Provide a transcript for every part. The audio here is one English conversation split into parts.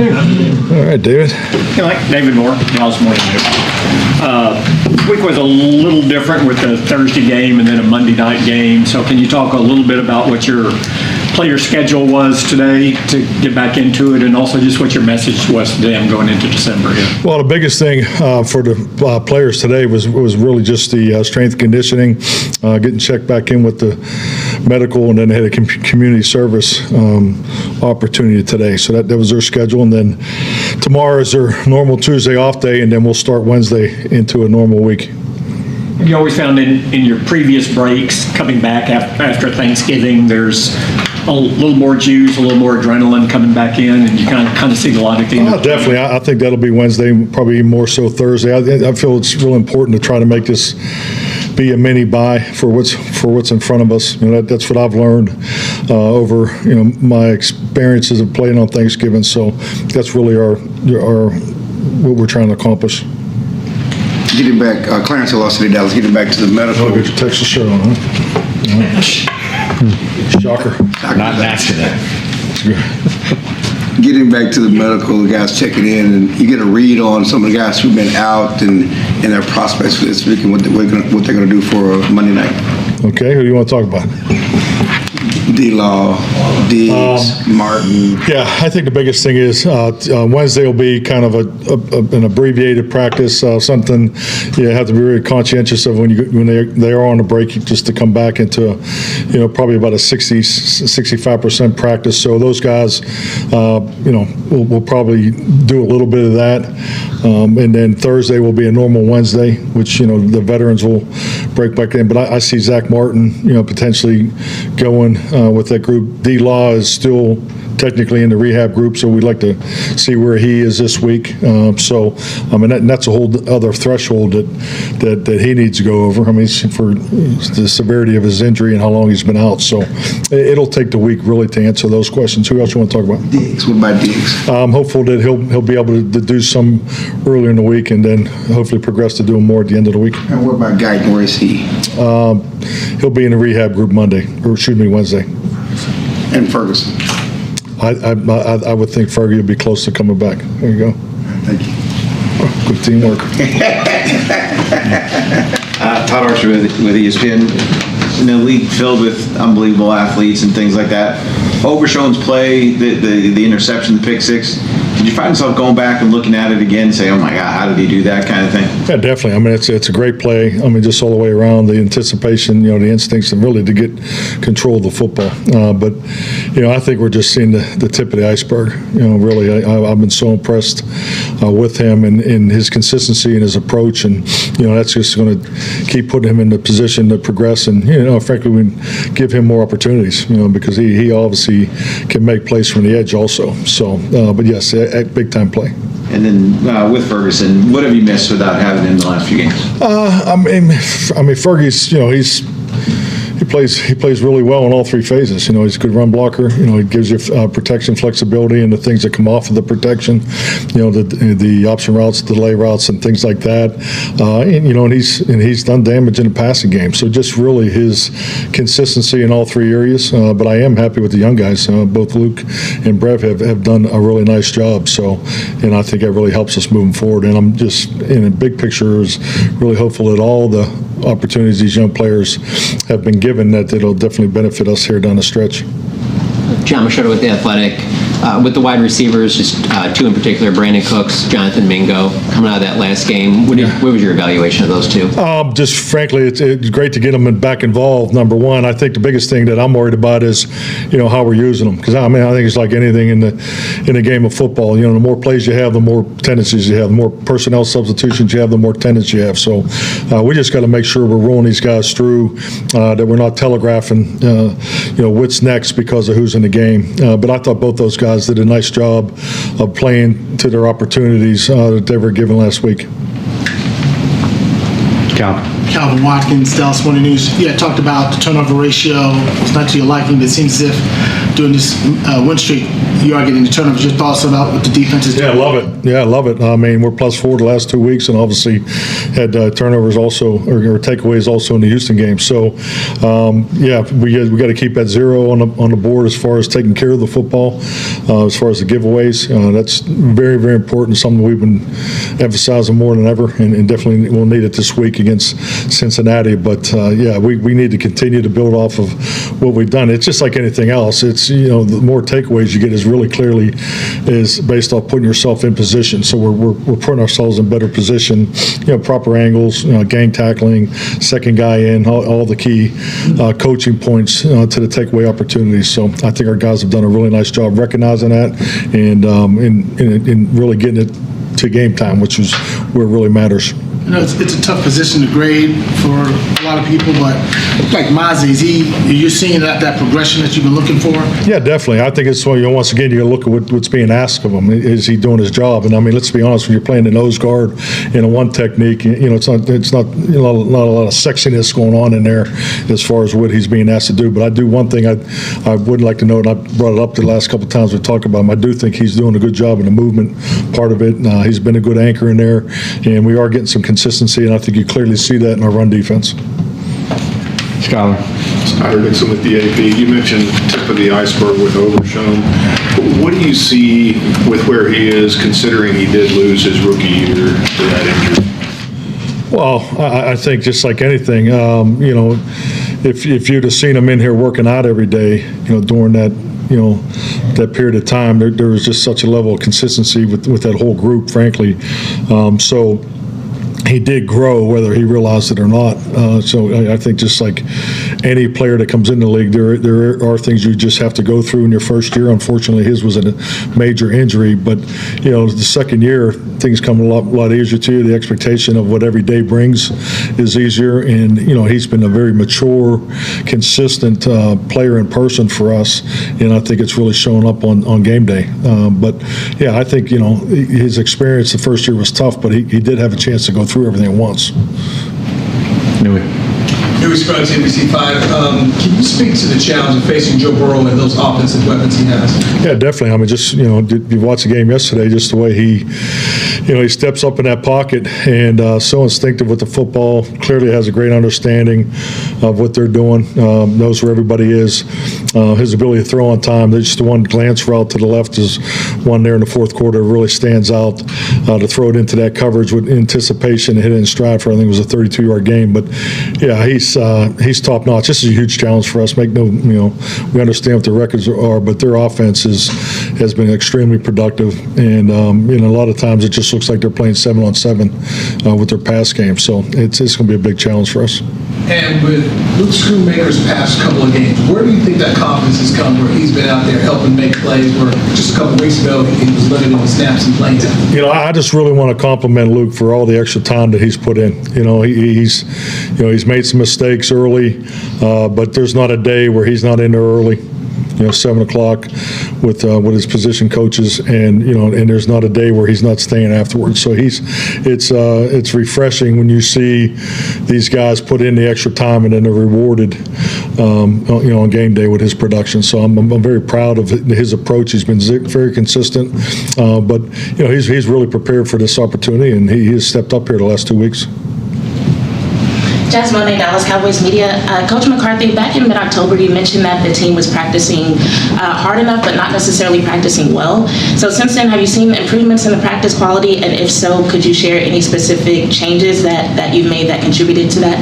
All right, David. Hey, Mike. David Moore, Dallas Morning News. Week was a little different with the Thursday game and then a Monday night game. So can you talk a little bit about what your player schedule was today to get back into it, and also just what your message was to them going into December here? Well, the biggest thing for the players today was really just the strength conditioning, getting checked back in with the medical, and then they had a community service opportunity today. So that was their schedule, and then tomorrow is their normal Tuesday off day, and then we'll start Wednesday into a normal week. You always found in your previous breaks, coming back after Thanksgiving, there's a little more juice, a little more adrenaline coming back in, and you kind of see the logic thing. Definitely. I think that'll be Wednesday, probably more so Thursday. I feel it's real important to try to make this be a mini bye for what's in front of us. That's what I've learned over my experiences of playing on Thanksgiving. So that's really our what we're trying to accomplish. Getting back, Clarence lost today, Dallas. Getting back to the medical. Oh, get your Texas shirt on, huh? Shocker. Not an accident. Getting back to the medical, the guys checking in, and you get a read on some of the guys who've been out and their prospects for this week and what they're going to do for Monday night. Okay, who do you want to talk about? D-Law, Diggs, Martin. Yeah, I think the biggest thing is Wednesday will be kind of an abbreviated practice, something you have to be really conscientious of when they are on a break, just to come back into probably about a 65% practice. So those guys, we'll probably do a little bit of that, and then Thursday will be a normal Wednesday, which the veterans will break back in. But I see Zach Martin, potentially going with that group. D-Law is still technically in the rehab group, so we'd like to see where he is this week. That's a whole other threshold that he needs to go over. For the severity of his injury and how long he's been out. So it'll take the week really to answer those questions. Who else you want to talk about? Diggs. What about Diggs? I'm hopeful that he'll be able to do some earlier in the week, and then hopefully progress to doing more at the end of the week. And what about Guyton? Where is he? He'll be in the rehab group Wednesday. And Ferguson. I would think Fergie will be close to coming back. There you go. Thank you. Good teamwork. Todd Archer with ESPN. In a league filled with unbelievable athletes and things like that, Overshown's play, the interception, the pick six, did you find yourself going back and looking at it again and say, oh my God, how did he do that kind of thing? Yeah, definitely. It's a great play. Just all the way around, the anticipation, the instincts, and really to get control of the football. But I think we're just seeing the tip of the iceberg. Really, I've been so impressed with him and his consistency and his approach, and that's just going to keep putting him in the position to progress. And frankly, we give him more opportunities. Because he obviously can make plays from the edge also. So, but yes, big time play. And then with Ferguson, what have you missed without having him in the last few games? Fergie's, he plays really well in all three phases. He's a good run blocker. He gives you protection, flexibility, and the things that come off of the protection. The option routes, the delay routes, and things like that. And he's done damage in the passing game. So just really his consistency in all three areas. But I am happy with the young guys. Both Luke and Brev have done a really nice job. So, and I think that really helps us moving forward. And I'm just, in a big picture, is really hopeful that all the opportunities these young players have been given, that it'll definitely benefit us here down the stretch. John Machado with The Athletic. With the wide receivers, just two in particular, Brandon Cooks, Jonathan Mingo, coming out of that last game, what was your evaluation of those two? Just frankly, it's great to get them back involved, number one. I think the biggest thing that I'm worried about is, how we're using them. Because, I think it's like anything in the game of football. The more plays you have, the more tendencies you have. The more personnel substitutions you have, the more tendencies you have. So we just got to make sure we're rolling these guys through, that we're not telegraphing, what's next because of who's in the game. But I thought both those guys did a nice job of playing to their opportunities that they were given last week. Calvin Watkins, Dallas Morning News. Yeah, talked about the turnover ratio. It's not to your liking, but it seems as if during this win streak, you are getting the turnovers. Your thoughts about what the defense is doing? Yeah, I love it. Yeah, I love it. I mean, we're +4 the last 2 weeks, and obviously had turnovers also, or takeaways also in the Houston game. So, yeah, we got to keep that 0 on the board as far as taking care of the football, as far as the giveaways. That's very, very important. Something we've been emphasizing more than ever, and definitely we'll need it this week against Cincinnati. But yeah, we need to continue to build off of what we've done. It's just like anything else. It's, the more takeaways you get is really clearly is based off putting yourself in position. So we're putting ourselves in better position, proper angles, gang tackling, second guy in, all the key coaching points to the takeaway opportunities. So I think our guys have done a really nice job recognizing that and in really getting it to game time, which is where it really matters. It's a tough position to grade for a lot of people, but like Mozzie, you're seeing that progression that you've been looking for? Yeah, definitely. I think it's once again, you got to look at what's being asked of him. Is he doing his job? And I mean, let's be honest, when you're playing the nose guard in a one technique, it's not not a lot of sexiness going on in there as far as what he's being asked to do. But I do one thing I would like to know, and I brought it up the last couple of times we talked about him. I do think he's doing a good job in the movement part of it. He's been a good anchor in there, and we are getting some consistency, and I think you clearly see that in our run defense. Scholar. Skyler Dixon with the AP. You mentioned tip of the iceberg with Overshown. What do you see with where he is, considering he did lose his rookie year to that injury? Well, I think just like anything, if you'd have seen him in here working out every day, during that, that period of time, there was just such a level of consistency with that whole group, frankly. So he did grow, whether he realized it or not. So I think just like any player that comes in the league, there are things you just have to go through in your first year. Unfortunately, his was a major injury, but the second year things come a lot easier to you. The expectation of what every day brings is easier, and he's been a very mature, consistent player in person for us, and I think it's really showing up on game day. But yeah, I think his experience the first year was tough, but he did have a chance to go through everything at once. Louis Scruggs, NBC5. Can you speak to the challenge of facing Joe Burrow and those offensive weapons he has? Yeah, definitely. I mean, just, you watched the game yesterday, just the way he steps up in that pocket and so instinctive with the football, clearly has a great understanding of what they're doing, knows where everybody is. His ability to throw on time, there's just the one glance route to the left is one there in the fourth quarter really stands out. To throw it into that coverage with anticipation and hit it in stride for, I think it was a 32-yard game. But yeah, he's top notch. This is a huge challenge for us. We understand what the records are, but their offense has been extremely productive, and a lot of times it just looks like they're playing 7-on-7 with their pass game. So it's going to be a big challenge for us. And with Luke Schoonmaker's past couple of games, where do you think that confidence has come, where he's been out there helping make plays, where just a couple of weeks ago he was limited on snaps and playing time? I just really want to compliment Luke for all the extra time that he's put in. He's made some mistakes early, but there's not a day where he's not in there early. 7 o'clock with his position coaches, and there's not a day where he's not staying afterwards. So it's refreshing when you see these guys put in the extra time and then they're rewarded, on game day with his production. So I'm very proud of his approach. He's been very consistent, but he's really prepared for this opportunity, and he has stepped up here the last 2 weeks. Jazz Monday, Dallas Cowboys media. Coach McCarthy, back in mid-October, you mentioned that the team was practicing hard enough, but not necessarily practicing well. So since then, have you seen improvements in the practice quality? And if so, could you share any specific changes that you've made that contributed to that?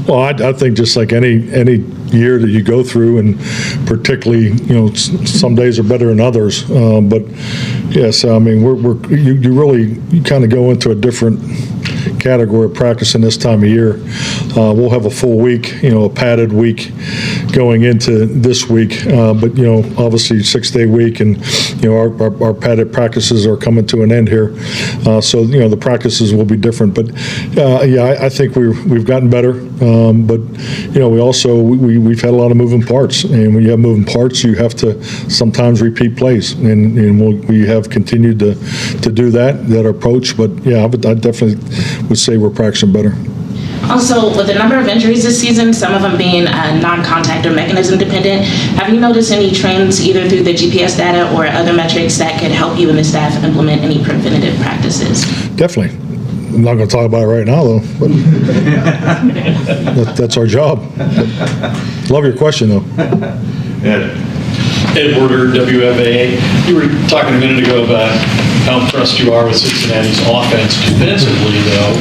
Well, I think just like any year that you go through, and particularly, some days are better than others. But yes, I mean, you kind of go into a different category of practicing this time of year. We'll have a full week, a padded week going into this week, but obviously 6-day week, and our padded practices are coming to an end here, so the practices will be different. But I think we've gotten better, but we've had a lot of moving parts, and when you have moving parts, you have to sometimes repeat plays, and we have continued to do that approach. But yeah, I definitely would say we're practicing better. Also, with a number of injuries this season, some of them being non-contact or mechanism dependent, have you noticed any trends either through the GPS data or other metrics that could help you and the staff implement any preventative practices? Definitely. I'm not going to talk about it right now, though. But that's our job. Love your question, though. Ed Werder, WFAA. You were talking a minute ago about how impressed you are with Cincinnati's offense. Defensively, though,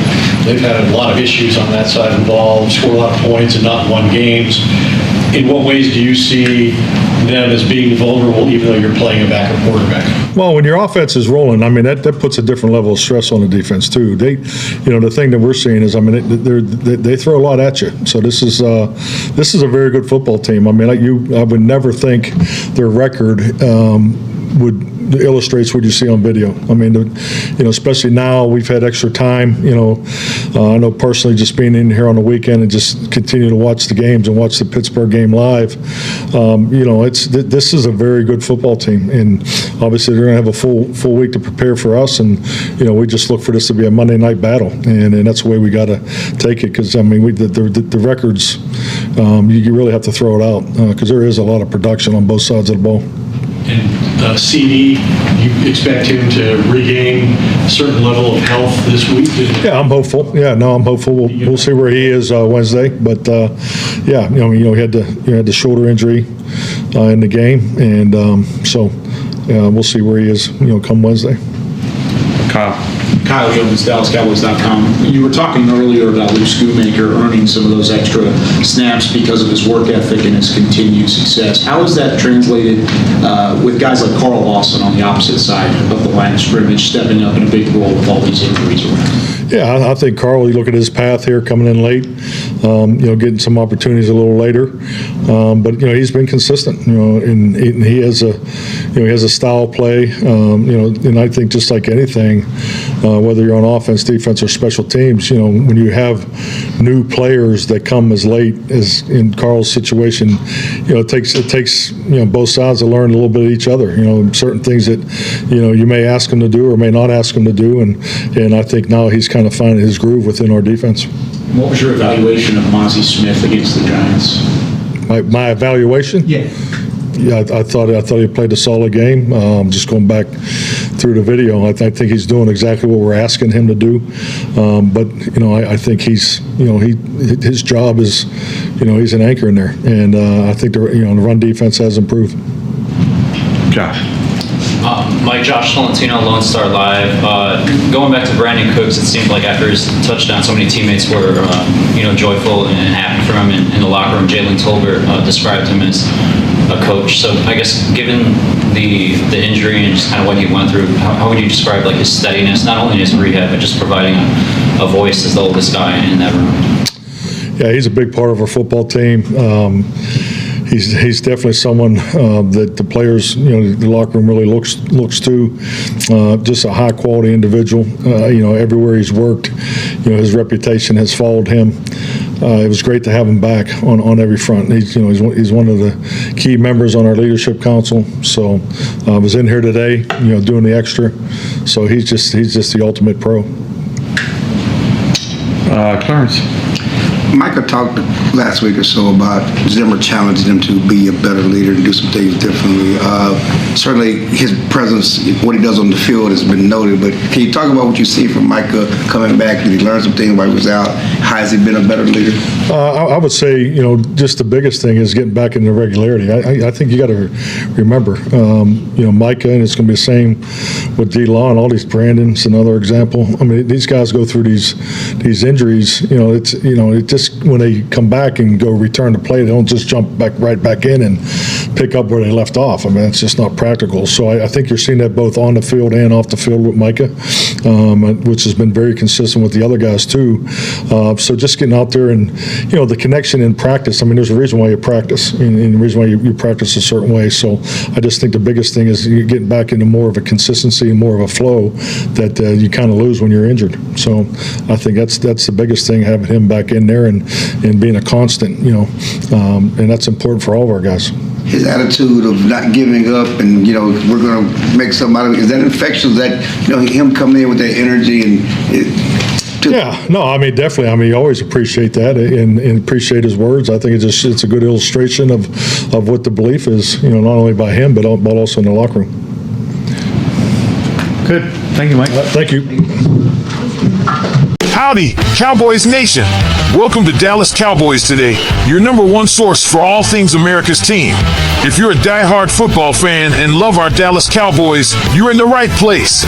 they've had a lot of issues on that side of the ball, scored a lot of points and not won games. In what ways do you see them as being vulnerable, even though you're playing a backup quarterback? Well, when your offense is rolling, I mean, that puts a different level of stress on the defense, too. The thing that we're seeing is, I mean, they throw a lot at you. So this is a very good football team. I mean, I would never think their record illustrates what you see on video. I mean, especially now we've had extra time. I know personally, just being in here on the weekend and just continue to watch the games and watch the Pittsburgh game live. This is a very good football team, and obviously they're going to have a full week to prepare for us. And we just look for this to be a Monday night battle, and that's the way we got to take it. Because I mean, the records, you really have to throw it out because there is a lot of production on both sides of the ball. And CD, you expect him to regain a certain level of health this week? Yeah, I'm hopeful. I'm hopeful. We'll see where he is Wednesday. But he had the shoulder injury in the game, and so we'll see where he is. Come Wednesday. Kyle Jones, DallasCowboys.com. You were talking earlier about Luke Schoonmaker earning some of those extra snaps because of his work ethic and his continued success. How is that translated with guys like Carl Lawson on the opposite side of the line of scrimmage, stepping up in a big role with all these injuries around? Yeah, I think Carl, you look at his path here coming in late, getting some opportunities a little later. But he's been consistent, and he has a style play, and I think just like anything, whether you're on offense, defense, or special teams, when you have new players that come as late as in Carl's situation, it takes both sides to learn a little bit of each other. Certain things that you may ask him to do or may not ask him to do, and I think now he's kind of finding his groove within our defense. What was your evaluation of Mozzie Smith against the Giants? My evaluation? Yeah. Yeah, I thought he played a solid game. Just going back through the video, I think he's doing exactly what we're asking him to do. But I think his job is, he's an anchor in there, and I think the run defense has improved. Josh. Mike, Josh Tolentino, Lone Star Live. Going back to Brandon Cooks, it seemed like after his touchdown, so many teammates were, joyful and happy for him in the locker room. Jalen Tolbert described him as a coach. So I guess given the injury and just kind of what he went through, how would you describe like his steadiness, not only in his rehab, but just providing a voice as the oldest guy in that room? Yeah, he's a big part of our football team. He's definitely someone that the players, the locker room really looks to. Just a high quality individual. Everywhere he's worked, his reputation has followed him. It was great to have him back on every front. He's one of the key members on our leadership council. So I was in here today, doing the extra. So he's just the ultimate pro. Clarence. Micah talked last week or so about Zimmer challenging him to be a better leader and do some things differently. Certainly his presence, what he does on the field has been noted, but can you talk about what you see from Micah coming back? Did he learn some things while he was out? How has he been a better leader? I would say, just the biggest thing is getting back into regularity. I think you got to remember, Micah, and it's going to be the same with D-Law and all these Brandon's another example. I mean, these guys go through these injuries, it just when they come back and go return to play, they don't just jump right back in and pick up where they left off. I mean, it's just not practical. So I think you're seeing that both on the field and off the field with Micah, which has been very consistent with the other guys too. So just getting out there and, the connection in practice. I mean, there's a reason why you practice and the reason why you practice a certain way. So I just think the biggest thing is you're getting back into more of a consistency and more of a flow that you kind of lose when you're injured. So I think that's the biggest thing, having him back in there and being a constant, and that's important for all of our guys. His attitude of not giving up and, we're going to make something out of it, is that infectious? That, him coming in with that energy and Yeah, no, I mean, definitely. I mean, you always appreciate that and appreciate his words. I think it's a good illustration of what the belief is, not only by him, but also in the locker room. Good. Thank you, Mike. Thank you. Howdy, Cowboys Nation. Welcome to Dallas Cowboys Today, your number one source for all things America's team. If you're a diehard football fan and love our Dallas Cowboys, you're in the right place.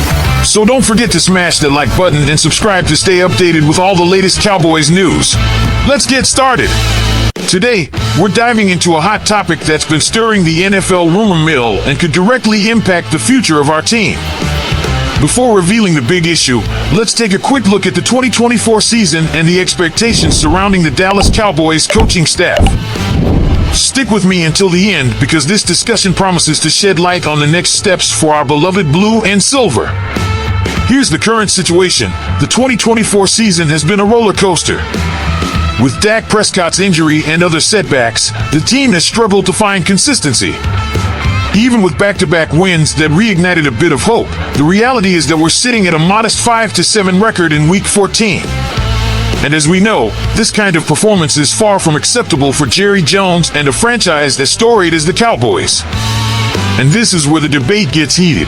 So don't forget to smash that like button and subscribe to stay updated with all the latest Cowboys news. Let's get started. Today, we're diving into a hot topic that's been stirring the NFL rumor mill and could directly impact the future of our team. Before revealing the big issue, let's take a quick look at the 2024 season and the expectations surrounding the Dallas Cowboys coaching staff. Stick with me until the end because this discussion promises to shed light on the next steps for our beloved blue and silver. Here's the current situation. The 2024 season has been a roller coaster. With Dak Prescott's injury and other setbacks, the team has struggled to find consistency. Even with back-to-back wins that reignited a bit of hope, the reality is that we're sitting at a modest 5-7 record in Week 14. And as we know, this kind of performance is far from acceptable for Jerry Jones and a franchise as storied as the Cowboys. And this is where the debate gets heated.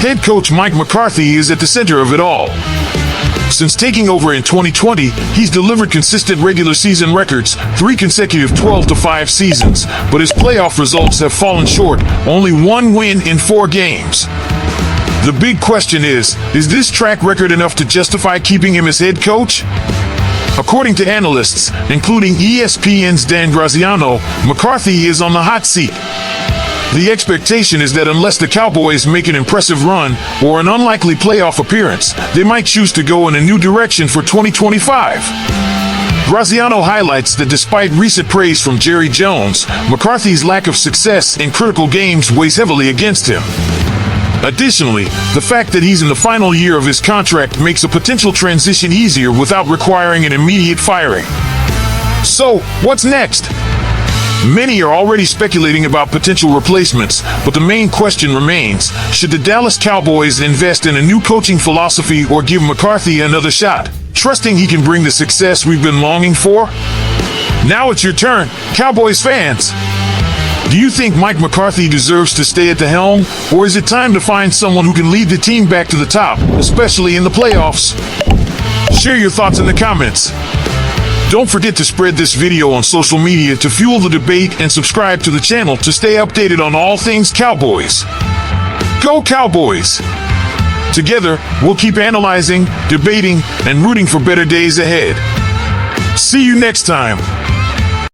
Head coach Mike McCarthy is at the center of it all. Since taking over in 2020, he's delivered consistent regular season records, 3 consecutive 12-5 seasons, but his playoff results have fallen short, only 1 win in 4 games. The big question is this track record enough to justify keeping him as head coach? According to analysts, including ESPN's Dan Graziano, McCarthy is on the hot seat. The expectation is that unless the Cowboys make an impressive run or an unlikely playoff appearance, they might choose to go in a new direction for 2025. Graziano highlights that despite recent praise from Jerry Jones, McCarthy's lack of success in critical games weighs heavily against him. Additionally, the fact that he's in the final year of his contract makes a potential transition easier without requiring an immediate firing. So, what's next? Many are already speculating about potential replacements, but the main question remains, should the Dallas Cowboys invest in a new coaching philosophy or give McCarthy another shot, trusting he can bring the success we've been longing for? Now it's your turn, Cowboys fans. Do you think Mike McCarthy deserves to stay at the helm, or is it time to find someone who can lead the team back to the top, especially in the playoffs? Share your thoughts in the comments. Don't forget to spread this video on social media to fuel the debate and subscribe to the channel to stay updated on all things Cowboys. Go Cowboys! Together, we'll keep analyzing, debating, and rooting for better days ahead. See you next time.